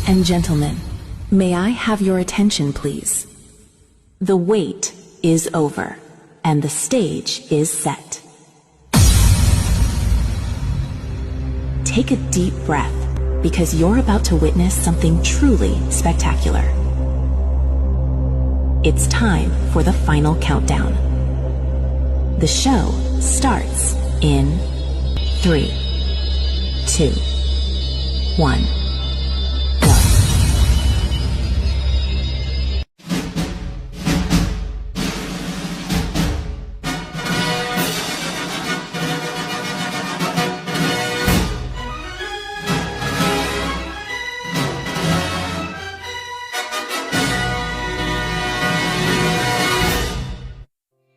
and gentlemen, may I have your attention, please? The wait is over, and the stage is set. Take a deep breath, because you're about to witness something truly spectacular. It's time for the final countdown. The show starts in 3, 2, 1.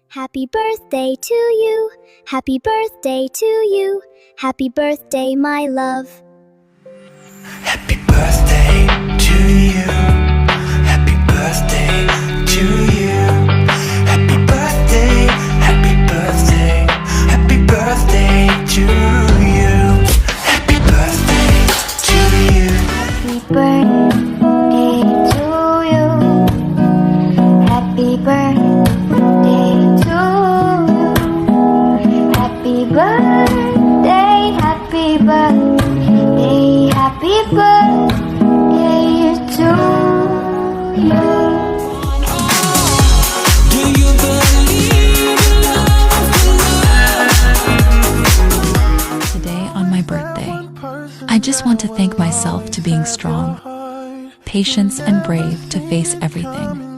Happy birthday to you, happy birthday to you, happy birthday, my love. Happy birthday to you. Happy birthday to you. Happy birthday, happy birthday, happy birthday to you. Happy birthday to you. Happy birthday to you. Happy birthday to you. Happy birthday, happy birthday, happy birthday to you. Do you believe in love? Today, on my birthday, I just want to thank myself to being strong, patience, and brave to face everything.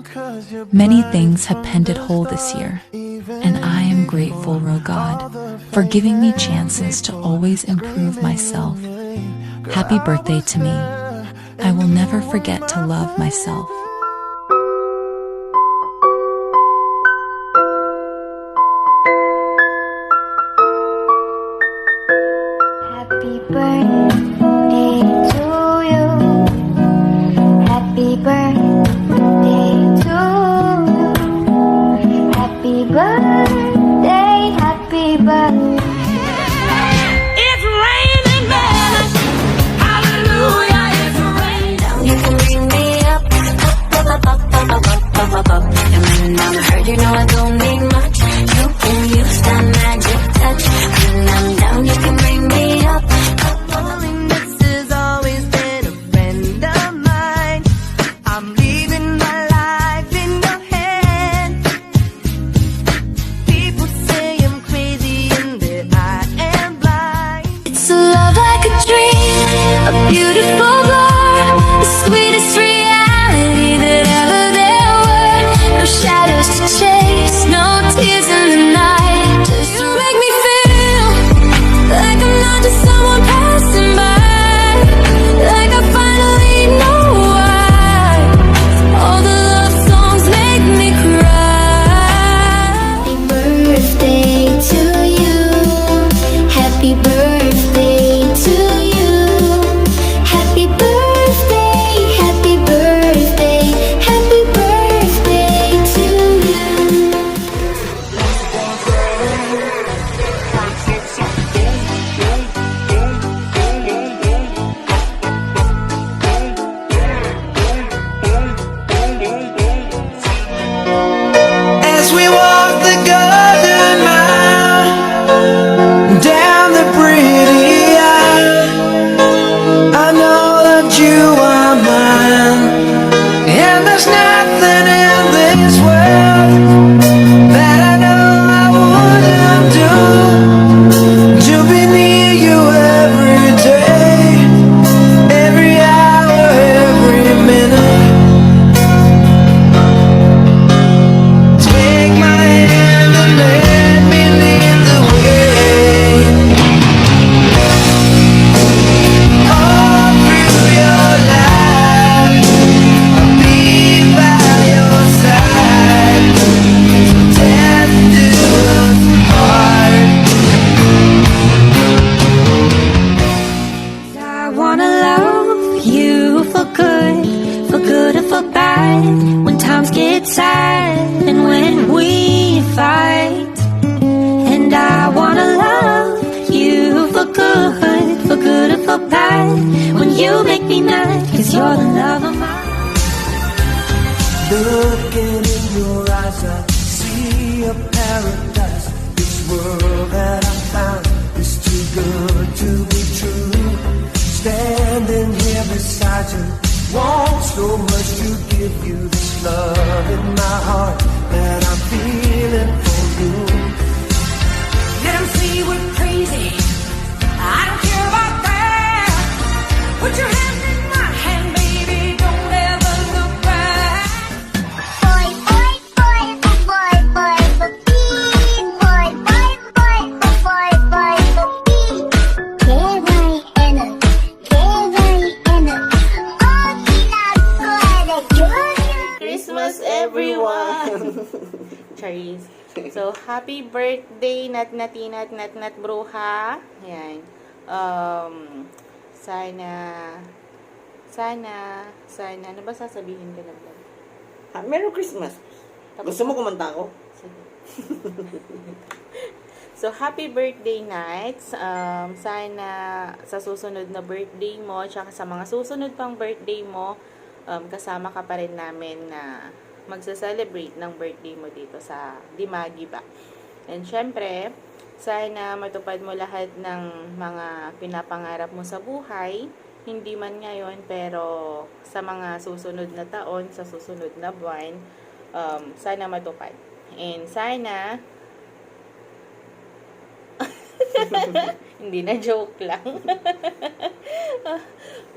Many things have pended whole this year, and I am grateful, O God, for giving me chances to always improve myself. Happy birthday to me. I will never forget to love myself. Happy birthday to you. Happy birthday to you. Happy birthday, happy birthday. It's raining men. Hallelujah, it's raining. You can bring me up, up, You make me mad, cause you're the love of my Looking in your eyes, I see a paradise. This world that I found is too good to be true. Standing here beside you, want so much to give you this love in my heart that I'm feeling for you. Let 'em see we're crazy, I don't care about that. Put your hand in my hand, baby, don't ever look back. Boy, boy, boy, boy, boy, boy, boy, boy, boy, boy, Christmas, everyone! Charis. So, happy birthday, Nat Bruja. Ayan. Sana, ano ba sasabihin ka na vlog? Merry Christmas. Gusto mo kumanta ako? Sige. So, happy birthday, Nights. Sana sa susunod na birthday mo, tsaka sa mga susunod pang birthday mo, kasama ka pa rin namin na magsa-celebrate ng birthday mo dito sa Dimagi ba. And syempre, sana matupad mo lahat ng mga pinapangarap mo sa buhay, hindi man ngayon, pero sa mga susunod na taon, sa susunod na buwan, sana matupad. And sana, hindi na joke lang.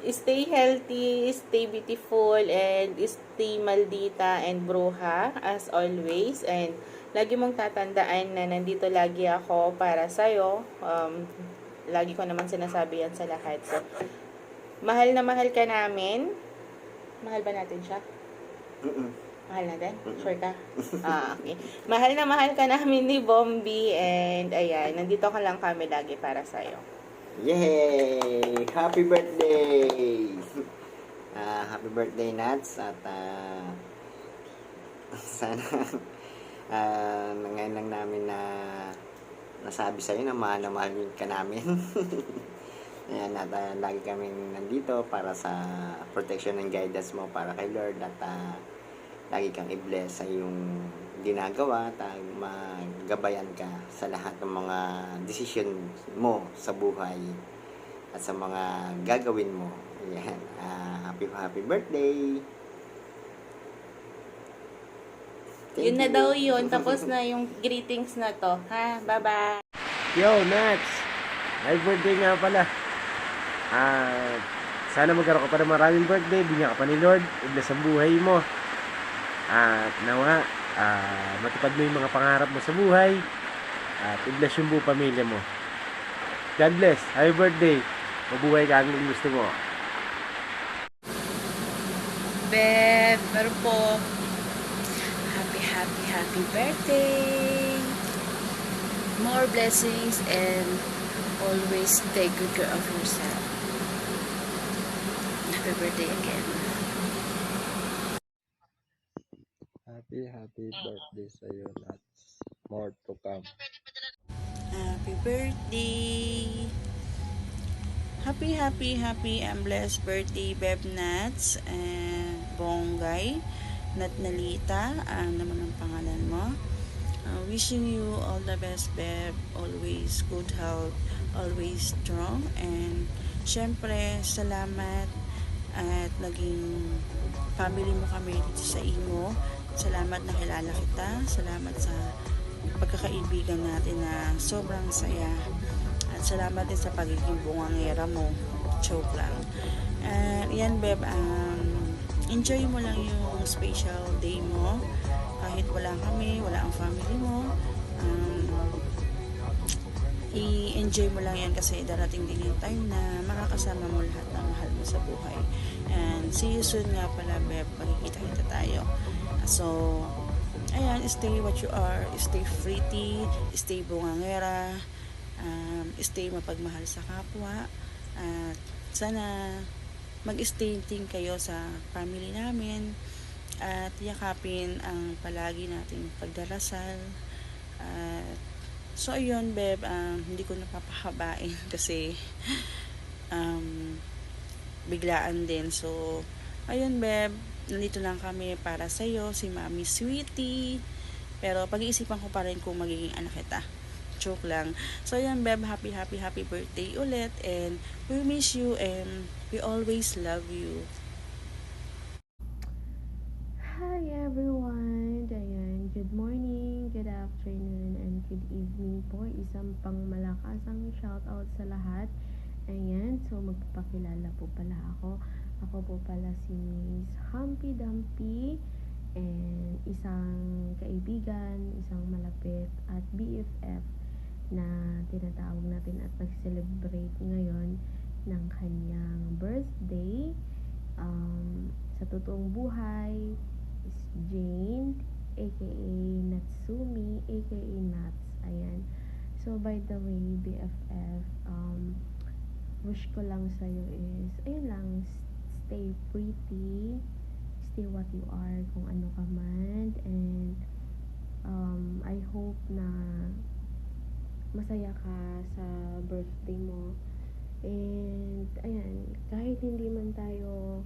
Stay healthy, stay beautiful, and stay maldita and bruja as always. And lagi mong tatandaan na nandito lagi ako para sa'yo. Lagi ko naman sinasabi yan sa lahat. So, mahal na mahal ka namin. Mahal ba natin siya? Mahal natin? Sure ka? Okay. Mahal na mahal ka namin ni Bombi. And ayan, nandito ka lang kami lagi para sa'yo. Yay! Happy birthday! Happy birthday, Nats. At sana ngayon lang namin na nasabi sa'yo na mahal ka namin. Ayan, at lagi kaming nandito para sa protection and guidance mo para kay Lord. At lagi kang i-bless sa iyong ginagawa at magabayan ka sa lahat ng mga decision mo sa buhay at sa mga gagawin mo. Ayan. Happy birthday! Yun na daw yun. Tapos na yung greetings na to. Ha? Bye-bye! Yo, Nats! Happy birthday nga pala. Sana magkaroon ka pa ng maraming birthday. Bigyan ka pa ni Lord. I-bless ang buhay mo. At nawa, matupad mo yung mga pangarap mo sa buhay. At i-bless yung buong pamilya mo. God bless. Happy birthday. Mabuhay ka ang gusto mo. Beb, pero po, happy birthday! More blessings and always take good care of yourself. Happy birthday again. Happy birthday sa'yo, Nats. More to come. Happy birthday! Happy and blessed birthday, Beb Nats and Bonggay. Nat Nalita, naman ang pangalan mo. Wishing you all the best, Beb. Always good health, always strong. And syempre, salamat at naging family mo kami dito sa Imo. Salamat na kilala kita. Salamat sa pagkakaibigan natin na sobrang saya. At salamat din sa pagiging bungangera mo. Joke lang. Yan, Beb. Enjoy mo lang yung special day mo. Kahit wala kami, wala ang family mo. I-enjoy mo lang yan kasi darating din yung time na makakasama mo lahat ng mahal mo sa buhay. And see you soon nga pala, Beb. Magkikita-kita tayo. So, ayan, stay what you are. Stay pretty. Stay bungangera. Stay mapagmahal sa kapwa. At sana mag-stay din kayo sa family namin. At yakapin ang palagi nating pagdarasal. So, ayun, Beb. Hindi ko napapahabain kasi biglaan din. So, ayun, Beb, nandito lang kami para sa'yo, si Mami Sweetie. Pero pag-iisipan ko pa rin kung magiging anak kita. Joke lang. So, yan, Beb, happy birthday ulit. And we miss you and we always love you. Hi everyone! Ayan, good morning, good afternoon, and good evening po. Isang pangmalakasang shoutout sa lahat. Ayan, so magpapakilala po pala ako. Ako po pala si Miss Humpy Dumpy, and isang kaibigan, isang malapit at BFF na tinatawag natin at nag-celebrate ngayon ng kanyang birthday. Sa totoong buhay is Jane, aka Natsumi, aka Nats. Ayan. So, by the way, BFF, wish ko lang sa'yo is, ayun lang, stay pretty, stay what you are, kung ano ka man, and I hope na masaya ka sa birthday mo. And, ayan, kahit hindi man tayo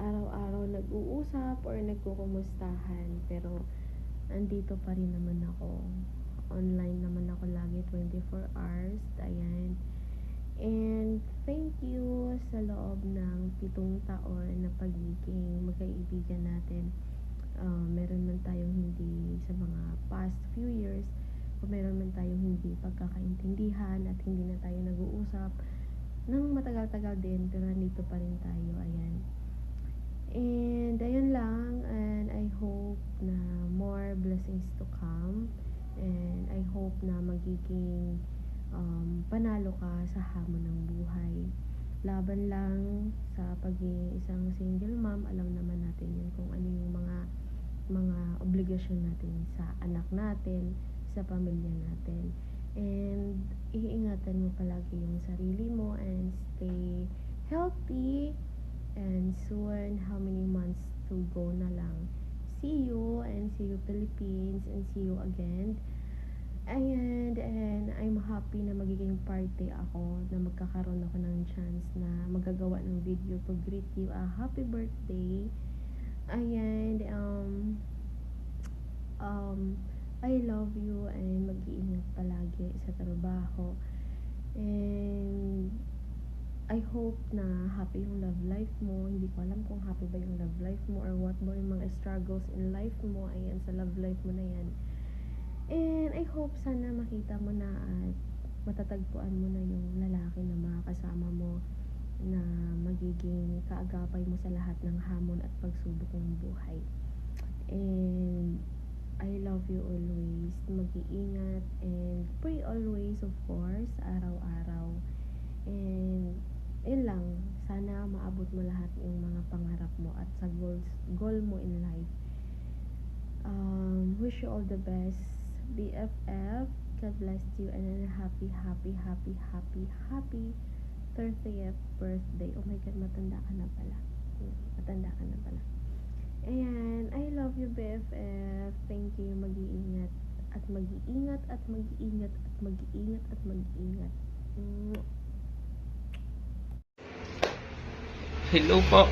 araw-araw nag-uusap or nagkukumustahan, pero andito pa rin naman ako. Online naman ako lagi 24 hours. Ayan. And thank you sa loob ng 7 taon na pagiging magkaibigan natin. Meron man tayong hindi sa mga past few years, o meron man tayong hindi pagkakaintindihan at hindi na tayo nag-uusap nang matagal-tagal din, pero nandito pa rin tayo. Ayan. And ayun lang, and I hope na more blessings to come, and I hope na magiging panalo ka sa hamon ng buhay. Laban lang sa pagiging isang single mom, alam naman natin yun kung ano yung mga obligasyon natin sa anak natin, sa pamilya natin. And iingatan mo palagi yung sarili mo and stay healthy. And soon, how many months to go na lang. See you, and see you Philippines, and see you again. And I'm happy na magiging party ako, na magkakaroon ako ng chance na magagawa ng video to greet you a happy birthday. And I love you, and mag-iingat palagi sa trabaho. And I hope na happy yung love life mo. Hindi ko alam kung happy ba yung love life mo or what ba yung mga struggles in life mo. Ayan, sa love life mo na yan. And I hope sana makita mo na at matatagpuan mo na yung lalaki na makakasama mo, na magiging kaagapay mo sa lahat ng hamon at pagsubok ng buhay. And I love you always. Mag-iingat and pray always, of course, araw-araw. And yun lang, sana maabot mo lahat yung mga pangarap mo at sa goal mo in life. Wish you all the best, BFF. God bless you, and then happy 30th birthday. Oh my God, matanda ka na pala. Ayan, I love you, BFF. Thank you. Mag-iingat at mag-iingat at mag-iingat at mag-iingat at mag-iingat. Hello po,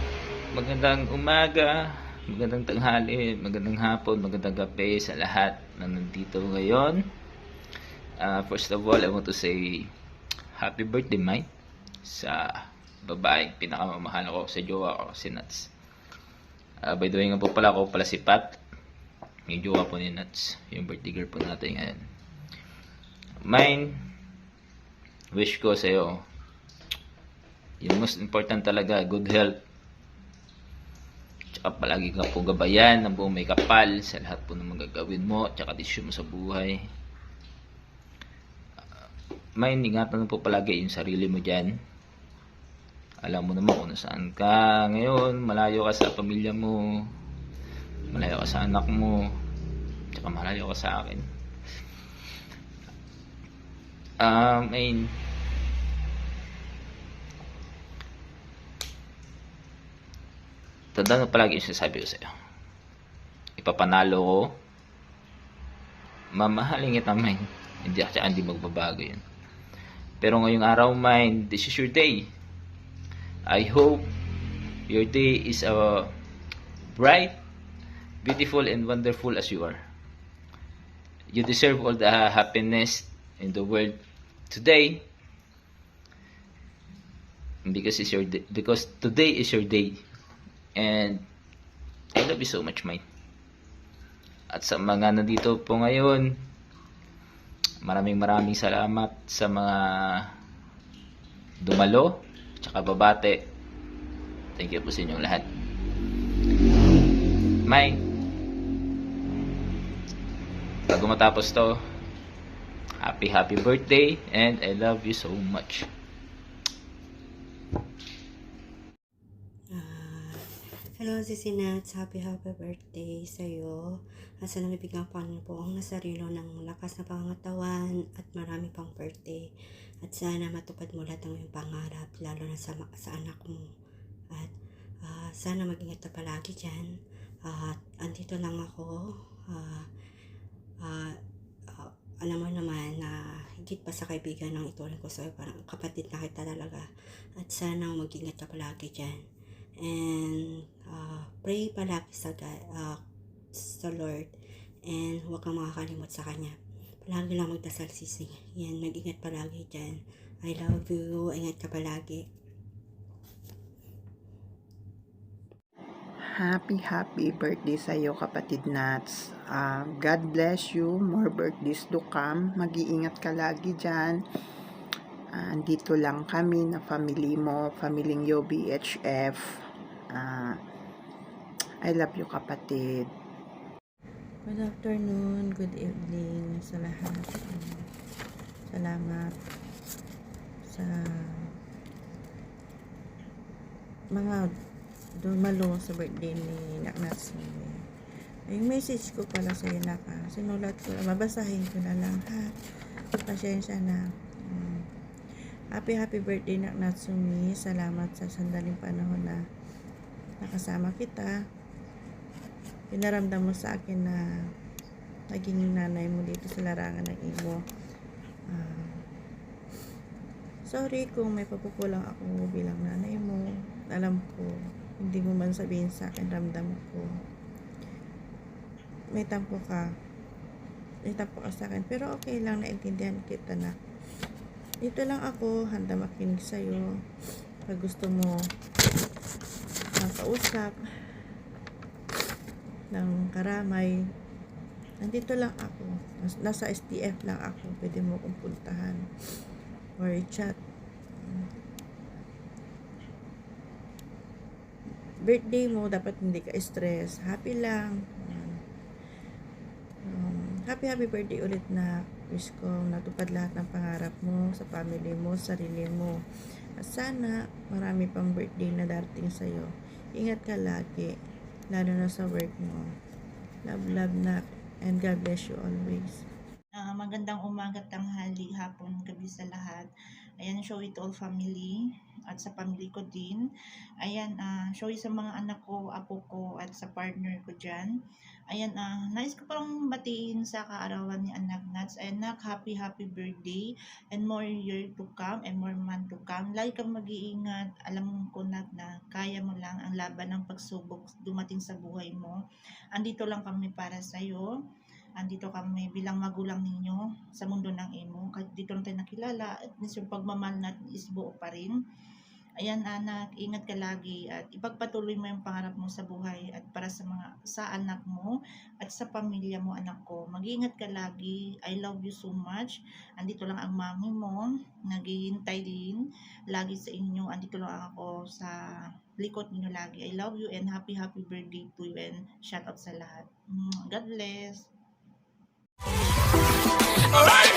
magandang umaga, magandang tanghali, magandang hapon, magandang gabi sa lahat na nandito ngayon. First of all, I want to say happy birthday, Mike, sa babaeng pinakamamahal ko, sa jowa ko, si Nats. By the way nga po pala, ako pala si Pat, yung jowa po ni Nats, yung birthday girl po natin ngayon. Mine, wish ko sa'yo, yung most important talaga, good health. Tsaka palagi ka po gabayan ng buong may kapal sa lahat po ng magagawin mo, tsaka desisyon mo sa buhay. May ingatan mo po palagi yung sarili mo dyan. Alam mo naman kung nasaan ka ngayon, malayo ka sa pamilya mo, malayo ka sa anak mo, tsaka malayo ka sa akin. Tandaan mo palagi yung sinasabi ko sa'yo. Ipapanalo ko, mamahalin kita, man. Hindi magbabago yun. Pero ngayong araw, man, this is your day. I hope your day is bright, beautiful, and wonderful as you are. You deserve all the happiness in the world today, because today is your day, and I love you so much, mate. At sa mga nandito po ngayon, maraming salamat sa mga dumalo tsaka babate. Thank you po sa inyong lahat. May, bago matapos to, happy birthday, and I love you so much. Hello, Sisi Nats. Happy birthday sa'yo. At sana mabigyan pa niyo po ang nasarilo ng lakas na pangatawan at marami pang birthday. At sana matupad mo lahat ng iyong pangarap, lalo na sa anak mo. At sana mag-ingat ka palagi dyan. At andito lang ako. Alam mo naman na higit pa sa kaibigan ng ituring ko sa'yo, parang kapatid na kita talaga. At sana mag-ingat ka palagi dyan. And pray palagi sa Lord, and huwag kang makakalimot sa Kanya. Palagi lang magdasal, Sisi. Yan, mag-ingat palagi dyan. I love you. Ingat ka palagi. Happy birthday sa iyo, kapatid Nats. God bless you. More birthdays to come. Mag-iingat ka lagi dyan. Andito lang kami na family mo, pamilyang UBHF. I love you, kapatid. Good afternoon, good evening sa lahat. Salamat sa mga dumalo sa birthday ni Naknats. Yung message ko pala sa iyo, Naka, sinulat ko, mabasahin ko na lang, ha? Pasensya na. Happy birthday, Naknatsumi. Salamat sa sandaling panahon na nakasama kita. Pinaramdam mo sa akin na naging nanay mo dito sa larangan ng imo. Sorry kung may papukulang ako bilang nanay mo. Alam ko, hindi mo man sabihin sa akin, ramdam ko. May tampo ka sa akin, pero okay lang, naintindihan kita na. Dito lang ako, handa makinig sa'yo. Pag gusto mo makausap ng karamay, nandito lang ako. Nasa STF lang ako. Pwede mo kong puntahan or chat. Birthday mo, dapat hindi ka stress. Happy lang. Happy birthday ulit, na wish ko natupad lahat ng pangarap mo sa family mo, sarili mo. At sana marami pang birthday na darating sa'yo. Ingat ka lagi, lalo na sa work mo. Love, Nak, and God bless you always. Magandang umaga, tanghali, hapon, gabi sa lahat. Ayan, show it all family at sa family ko din. Ayan, show it sa mga anak ko, apo ko, at sa partner ko dyan. Ayan, nais ko parang batiin sa kaarawan ni Anak Nats. Ayan, Nak, happy birthday, and more year to come, and more month to come. Lagi kang mag-iingat. Alam ko, Nak, na kaya mo lang ang laban ng pagsubok dumating sa buhay mo. Andito lang kami para sa'yo. Andito kami bilang magulang ninyo sa mundo ng imo. Kahit dito lang tayo nakilala, at least yung pagmamahal natin is buo pa rin. Ayan, anak, ingat ka lagi at ipagpatuloy mo yung pangarap mo sa buhay at para sa anak mo at sa pamilya mo, anak ko. Mag-iingat ka lagi. I love you so much. Andito lang ang mami mo, naghihintay din lagi sa inyo. Andito lang ako sa likod ninyo lagi. I love you and happy birthday to you, and shout out sa lahat. God bless. Alright,